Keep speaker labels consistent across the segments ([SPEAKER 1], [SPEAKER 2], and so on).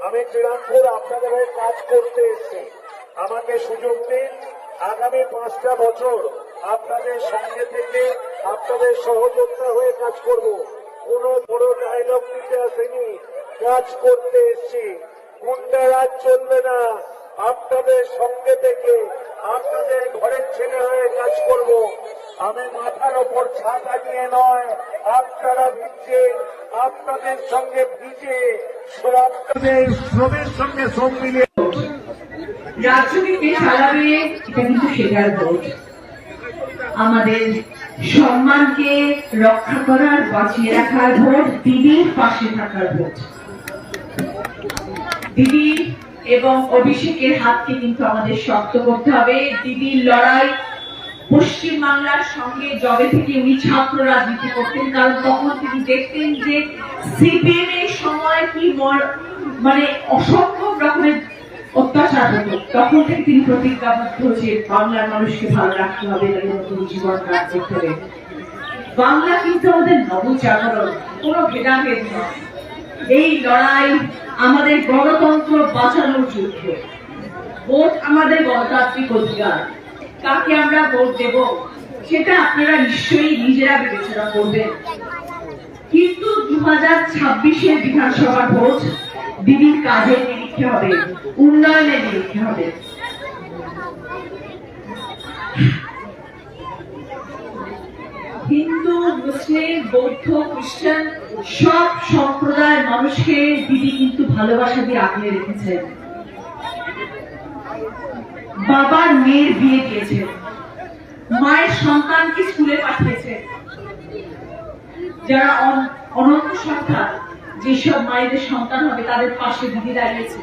[SPEAKER 1] আমি শ্রীরামপুর আপনাদের হয়ে কাজ করতে এসেছি। আমাকে সুযোগ দিন, আগামী 5টা বছর আপনাদের সঙ্গে থেকে আপনাদের সহযোগিতা হয়ে কাজ করব। কোনো বড় ডায়লগ দিতে আসেনি, কাজ করতে এসেছি। গুন্ডারাজ চলবে না, আপনাদের সঙ্গে থেকে আপনাদের ঘরের ছেলে হয়ে কাজ করব। আমি মাথার ওপর ছাতা নিয়ে নয়, আপনারা ভিজছেন, আপনাদের সঙ্গে ভিজে আপনাদের শ্রমের সঙ্গে শ্রম মিলিয়ে
[SPEAKER 2] রাজ্যকে কে চালাবে এটা কিন্তু সেটার ভোট। আমাদের সম্মানকে রক্ষা করার, বাঁচিয়ে রাখার ভোট, দিদির পাশে থাকার ভোট। দিদি এবং অভিষেকের হাতকে কিন্তু আমাদের শক্ত করতে হবে। দিদির লড়াই পশ্চিম বাংলার সঙ্গে জবে থেকে উনি ছাত্র রাজনীতি করতেন, কারণ তখন তিনি দেখতেন যে সিপিএম এর সময় কি মানে অসম্ভব রকমের অত্যাচার হতো। তখন থেকে তিনি প্রতিজ্ঞাবদ্ধ যে বাংলার মানুষকে ভালো রাখতে হবে, তাদের নতুন জীবন কাজ করতে হবে। বাংলা কিন্তু আমাদের নবজাগরণ, কোনো ভেদাভেদ নয়। এই লড়াই আমাদের গণতন্ত্র বাঁচানোর যুদ্ধ। ভোট আমাদের গণতান্ত্রিক অধিকার। কাকে আমরা ভোট দেব সেটা আপনারা নিশ্চয়ই নিজেরা বিবেচনা করবেন, কিন্তু 2026-এর বিধানসভার ভোট দিদির কাজের নিরীক্ষে হবে, উন্নয়নের নিরীক্ষে হবে। হিন্দু, মুসলিম, বৌদ্ধ, খ্রিস্টান সব সম্প্রদায়ের মানুষকে দিদি কিন্তু ভালোবাসা দিয়ে আগলে রেখেছেন। বাবার মেয়ের বিয়ে দিয়েছেন, মায়ের সন্তানকে স্কুলে পাঠিয়েছেন। যারা অনন্ত সন্তান, যেসব মায়েদের সন্তান হবে তাদের পাশে দিদি দাঁড়িয়েছে।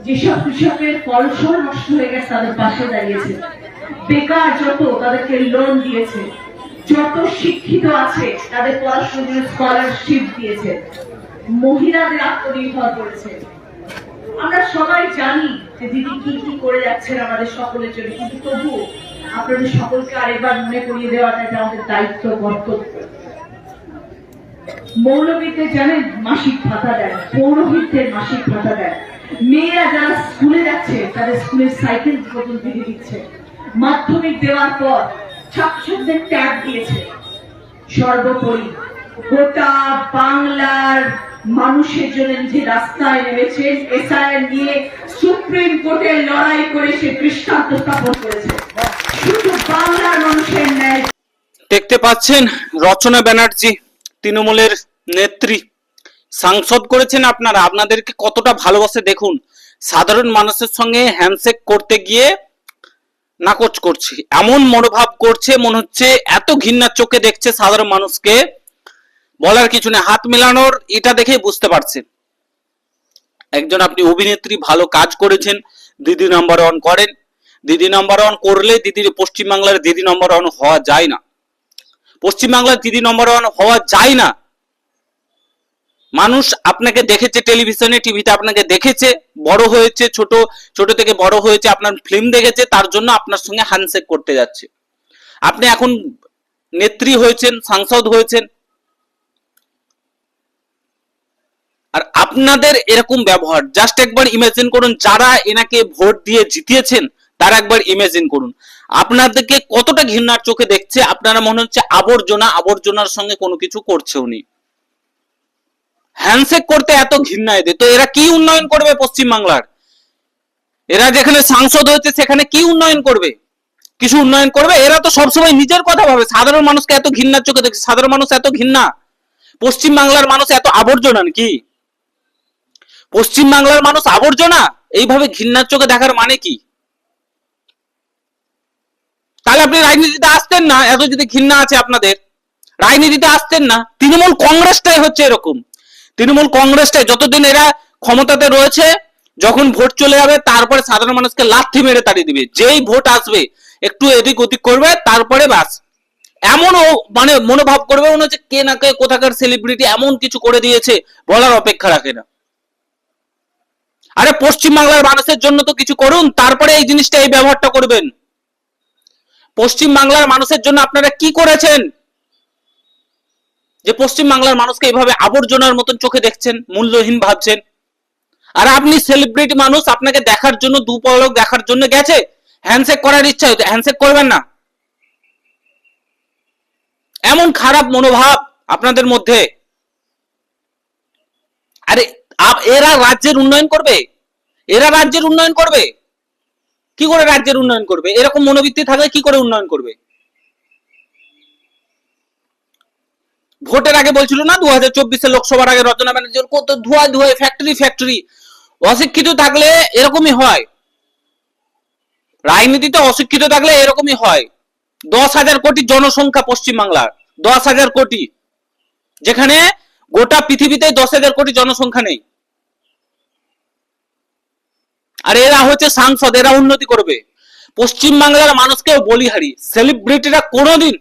[SPEAKER 2] যেসব কৃষকের ফসল নষ্ট হয়ে গেছে তাদের পাশে দাঁড়িয়েছে। বেকার যত তাদেরকে লোন দিয়েছে। যত শিক্ষিত আছে তাদের পড়াশোনার স্কলারশিপ দিয়েছে। মহিলাদের আত্মনির্ভর করেছে। আমরা সবাই জানি যে দিদি কি কি করে যাচ্ছেন আমাদের সকলের জন্য, কিন্তু তবুও আপনাদের সকলকে আরেকবার মনে করিয়ে দেওয়াটা এটা আমাদের দায়িত্ব, কর্তব্য। মৌলবীদের জানেন মাসিক ভাতা দেন, পৌরোহিতদের মাসিক ভাতা দেন। মেয়েরা যারা স্কুলে যাচ্ছে তাদের স্কুলের সাইকেল পর্যন্ত দিদি দিচ্ছে। মাধ্যমিক দেওয়ার পর ছাত্রদের ট্যাগ দিয়েছে। সর্বোপরি গোটা বাংলার মানুষের জন্য যে রাস্তায় নেমেছেন, এসআইআর নিয়ে সুপ্রিম কোর্টে লড়াই করে সে দৃষ্টান্ত স্থাপন করেছে। শুধু বাংলার মানুষের ন্যায়।
[SPEAKER 3] দেখতে পাচ্ছেন রচনা ব্যানার্জি তৃণমূলের নেত্রী সাংসদ করেছেন। আপনারা আপনাদেরকে কতটা ভালোবাসে দেখুন। সাধারণ মানুষের সঙ্গে হ্যান্ডশেক করতে গিয়ে নাকচ করছে, এমন মনোভাব করছে, মনে হচ্ছে এত ঘৃণার চোখে দেখছে সাধারণ মানুষকে, বলার কিছু নেই। হাত মেলানোর এটা দেখে বুঝতে পারছেন একজন আপনি অভিনেত্রী, ভালো কাজ করেছেন, দিদি নাম্বার 1 করেন। দিদি নাম্বার 1 করলে দিদির পশ্চিমবাংলার দিদি নাম্বার 1 হওয়া যায় না। পশ্চিমবাংলার দিদি নাম্বার 1 হওয়া যায় না। মানুষ আপনাকে দেখেছে টেলিভিশনে, টিভিতে আপনাকে দেখেছে, বড় হয়েছে, ছোট থেকে বড় হয়েছে, আপনার ফিল্ম দেখেছে, তার জন্য আপনার সঙ্গে হ্যান্ডশেক করতে যাচ্ছে। আপনি এখন নেত্রী হয়েছেন, সাংসদ হয়েছেন, আর আপনাদের এরকম ব্যবহার জাস্ট একবার ইমাজিন করুন। যারা এনাকে ভোট দিয়ে জিতিয়েছেন তারা একবার ইমাজিন করুন আপনাদেরকে কতটা ঘৃণার চোখে দেখছে। আপনারা মনে হচ্ছে আবর্জনার সঙ্গে কোনো কিছু করছে উনি। হ্যান্ডশেক করতে এত ঘৃণা এদের, তো এরা কি উন্নয়ন করবে পশ্চিমবাংলার? এরা যেখানে সাংসদ হয়েছে সেখানে কি উন্নয়ন করবে? কিছু উন্নয়ন করবে? এরা তো সবসময় নিজের কথা ভাবে। সাধারণ মানুষকে এত ঘৃণার চোখে দেখছে। সাধারণ মানুষ এত ঘৃণা? পশ্চিমবাংলার মানুষ এত আবর্জনা নাকি? পশ্চিমবাংলার মানুষ আবর্জনা? এইভাবে ঘৃণার চোখে দেখার মানে কি? তাহলে আপনি রাজনীতিতে আসতেন না। এত যদি ঘৃণা আছে আপনাদের, রাজনীতিতে আসতেন না। তৃণমূল কংগ্রেসটাই হচ্ছে এরকম। তৃণমূল কংগ্রেসটাই যতদিন এরা ক্ষমতাতে রয়েছে, যখন ভোট চলে যাবে তারপরে সাধারণ মানুষকে লাথি মেরে তাড়িয়ে দিবে। যেই ভোট আসবে একটু এদিক ওদিক করবে, তারপরে বাস এমন মানে মনোভাব করবে মনে হচ্ছে কে না কে কোথাকার সেলিব্রিটি এমন কিছু করে দিয়েছে, বলার অপেক্ষা রাখে না। আরে পশ্চিমবাংলার মানুষের জন্য তো কিছু করুন, তারপরে এই জিনিসটা, এই ব্যবহারটা করবেন। পশ্চিমবাংলার মানুষের জন্য আপনারা কি করেছেন যে পশ্চিমবাংলার মানুষকে এইভাবে আবর্জনার মতন চোখে দেখছেন, মূল্যহীন ভাবছেন? আর আপনি সেলিব্রিটি মানুষ, আপনাকে দেখার জন্য, দু পলক দেখার জন্য গেছে, হ্যান্ডশেক করার ইচ্ছা হতো, হ্যান্ডশেক করবেন না। এমন খারাপ মনোভাব আপনাদের মধ্যে। আরে এরা রাজ্যের উন্নয়ন করবে? এরা রাজ্যের উন্নয়ন করবে? কি করে রাজ্যের উন্নয়ন করবে? এরকম মনোবৃত্তি থাকলে কি করে উন্নয়ন করবে? ভোটের আগে বলছিল না 2024 লোকসভার আগে রচনা ব্যানার্জি কত ধোঁয়ায় ধোঁয়ায় ফ্যাক্টরি। অশিক্ষিত থাকলে এরকমই হয়, রাজনীতিতে অশিক্ষিত থাকলে এরকমই হয়। 10,000 কোটি জনসংখ্যা পশ্চিমবাংলার, 10,000 কোটি, যেখানে গোটা পৃথিবীতে 10,000 কোটি জনসংখ্যা নেই। আর এরা হচ্ছে সাংসদ, এরা উন্নতি করবে। পশ্চিমবাংলার মানুষকে বলিহারি, সেলিব্রিটিরা কোনোদিন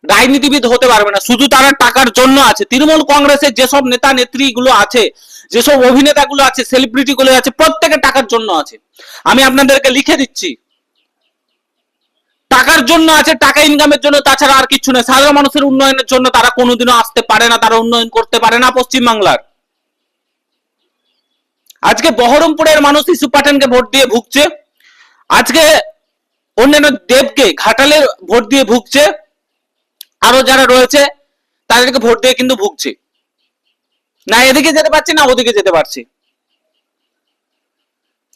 [SPEAKER 3] রাজনীতিবিদ হতে পারবে না, শুধু তারা টাকার জন্য আছে। তৃণমূল কংগ্রেসের যেসব নেতা নেত্রী গুলো আছে, যেসব অভিনেতা গুলো আছে, সেলিব্রিটি গুলো আছে, প্রত্যেকে টাকার জন্য আছে। আমি আপনাদেরকে লিখে দিচ্ছি, টাকার জন্য আছে, টাকা ইনকামের জন্য, তাছাড়া আর কিছু নয়। সাধারণ মানুষের উন্নয়নের জন্য তারা কোনোদিনও আসতে পারে না, তারা উন্নয়ন করতে পারে না পশ্চিমবাংলার। আজকে বহরমপুরের মানুষ ইস্যু পাঠানকে ভোট দিয়ে ভুগছে, আজকে অন্যান্য দেবকে, ঘাটালের ভোট দিয়ে ভুগছে, আরো যারা রয়েছে তাদেরকে ভোট দিয়ে কিন্তু ভুগছে না। এদিকে যেতে পারছে না, ওদিকে যেতে পারছে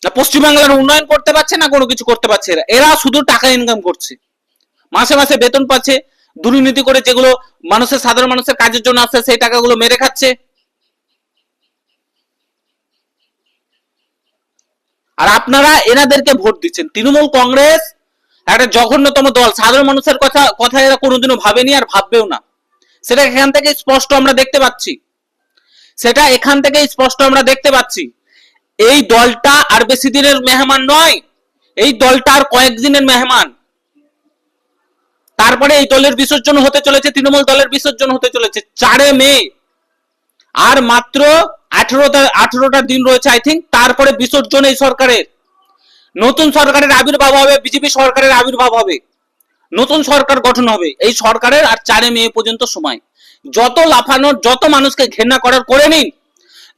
[SPEAKER 3] না, পশ্চিমবাংলার উন্নয়ন করতে পারছে না, কোনো কিছু করতে পারছে না। এরা শুধু টাকা ইনকাম করছে, মাসে মাসে বেতন পাচ্ছে, দুর্নীতি করে যেগুলো মানুষের, সাধারণ মানুষের কাজের জন্য আসছে সেই টাকাগুলো মেরে খাচ্ছে। আর আপনারা এনাদেরকে ভোট দিচ্ছেন। তৃণমূল কংগ্রেস একটা জঘন্যতম দল, সাধারণ মানুষের কথা এরা কোনোদিনও ভাবেনি আর ভাববেও না। সেটা এখান থেকে স্পষ্ট আমরা দেখতে পাচ্ছি। এই দলটা আর বেশি দিনের মেহমান নয়, এই দলটা আর কয়েকদিনের মেহমান। তারপরে এই দলের বিসর্জন হতে চলেছে, তৃণমূল দলের বিসর্জন হতে চলেছে 4 মে। আর মাত্র 18টা দিন রয়েছে আই থিঙ্ক, তারপরে বিসর্জন এই সরকারের। নতুন সরকারের আবির্ভাব হবে, বিজেপি সরকারের আবির্ভাব হবে, নতুন সরকার গঠন হবে। এই সরকারের আর 4 মে পর্যন্ত সময়। যত লাফানোর, যত মানুষকে ঘৃণা করার করে নিন,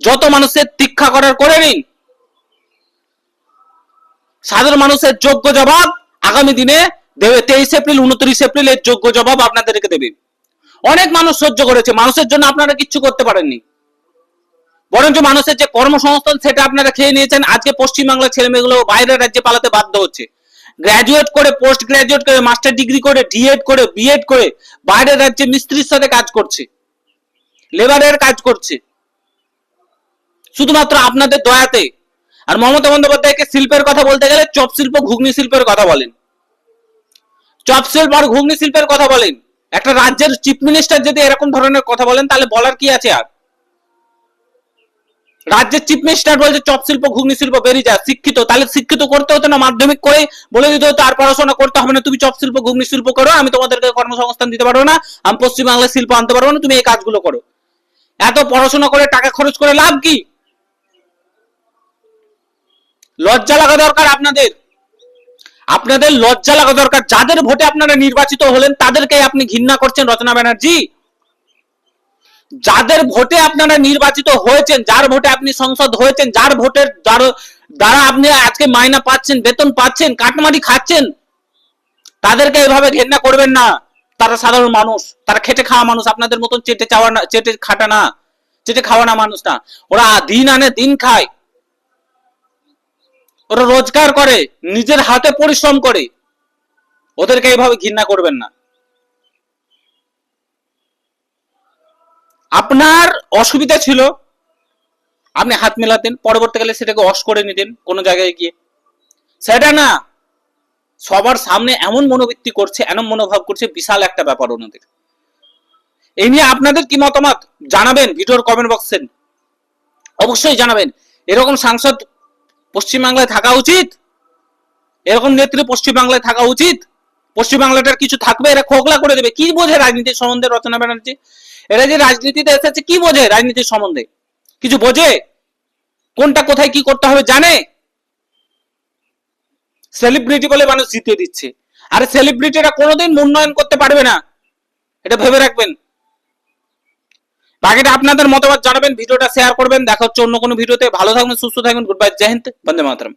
[SPEAKER 3] যত মানুষের তীক্ষা করার করে নিন। সাধারণ মানুষের যোগ্য জবাব আগামী দিনে দেবে। 23 এপ্রিল 29 এপ্রিল এর যোগ্য জবাব আপনাদেরকে দেবে। অনেক মানুষ সহ্য করেছে, মানুষের জন্য আপনারা কিচ্ছু করতে পারেননি, বরঞ্চ মানুষের যে কর্মসংস্থান সেটা আপনারা খেয়ে নিয়েছেন। আজকে পশ্চিমবাংলার ছেলে মেয়েগুলো বাইরের রাজ্যে পালাতে বাধ্য হচ্ছে। গ্রাজুয়েট করে, পোস্ট গ্রাজুয়েট করে, মাস্টার ডিগ্রি করে, ডিএড করে, বিএড করে বাইরের রাজ্যে মিস্ত্রির সাথে কাজ করছে, লেবারের কাজ করছে, শুধুমাত্র আপনাদের দয়াতে। আর মমতা বন্দ্যোপাধ্যায়কে শিল্পের কথা বলতে গেলে চপ শিল্প, ঘুগনি শিল্পের কথা বলেন, চপ শিল্প আর ঘুগনি শিল্পের কথা বলেন। একটা রাজ্যের চিফ মিনিস্টার যদি এরকম ধরনের কথা বলেন তাহলে বলার কি আছে আর? রাজ্যের চিফ মিনিস্টার বলছে চপ শিল্প, ঘুগনি শিল্প বেরিয়ে যায়। শিক্ষিত, তাহলে শিক্ষিত করতে হতো না, মাধ্যমিক করে বলে দিতে হতো আর পড়াশোনা করতে হবে না, তুমি চপ শিল্প, ঘুগনি শিল্প করো, আমি তোমাদেরকে কর্মসংস্থান দিতে পারবো না, আমি পশ্চিমবাংলায় শিল্প আনতে পারবো না, তুমি এই কাজগুলো করো। এত পড়াশোনা করে টাকা খরচ করে লাভ কি? লজ্জা লাগা দরকার আপনাদের, আপনাদের লজ্জা লাগা দরকার। যাদের ভোটে আপনারা নির্বাচিত হলেন তাদেরকে আপনি ঘৃণা করছেন রচনা ব্যানার্জি। যাদের ভোটে আপনারা নির্বাচিত হয়েছেন, যার ভোটে আপনি সংসদ হয়েছেন, যার ভোটের দ্বারা আপনি আজকে মাইনা পাচ্ছেন, বেতন পাচ্ছেন, কাটমারি খাচ্ছেন, তাদেরকে এভাবে ঘৃণা করবেন না। তারা সাধারণ মানুষ, তারা খেটে খাওয়া মানুষ, আপনাদের মতন চেটে চাওয়া না, চেটে খাটা না, চেটে খাওয়া না মানুষ না। ওরা দিন আনে দিন খায়, ওরা রোজগার করে, নিজের হাতে পরিশ্রম করে। ওদেরকে এইভাবে ঘৃণা করবেন না। আপনার অসুবিধা ছিল, আপনি হাত মেলাতেন, পরবর্তীকালে সেটাকে অস করে নিতেন কোনো জায়গায় গিয়ে। সেটা না, সবার সামনে এমন মনোবৃত্তি করছে, এমন মনোভাব করছে, বিশাল একটা ব্যাপার ওনাদের। এই নিয়ে আপনাদের কি মতামত জানাবেন ভিডিওর কমেন্ট বক্সে, অবশ্যই জানাবেন। এরকম সাংসদ পশ্চিমবাংলায় থাকা উচিত? এরকম নেত্রী পশ্চিমবাংলায় থাকা উচিত? পশ্চিমবাংলাটার কিছু থাকবে? এরা খোকলা করে দেবে। কি বোঝে রাজনীতির সম্বন্ধে রচনা ব্যানার্জি? এরা যে রাজনীতিতে এসেছে কি বোঝে রাজনীতির সম্বন্ধে? কিছু বোঝে? কোনটা কোথায় কি করতে হবে জানে? সেলিব্রিটি বলে মানুষ জিতিয়ে দিচ্ছে। আর সেলিব্রিটিরা কোনোদিন উন্নয়ন করতে পারবে না, এটা ভেবে রাখবেন। বাকিটা আপনাদের মতামত জানাবেন, ভিডিওটা শেয়ার করবেন। দেখা হচ্ছে অন্য কোনো ভিডিওতে। ভালো থাকবেন, সুস্থ থাকবেন। গুড বাই, জয় হিন্দ, বন্দে মাতরম।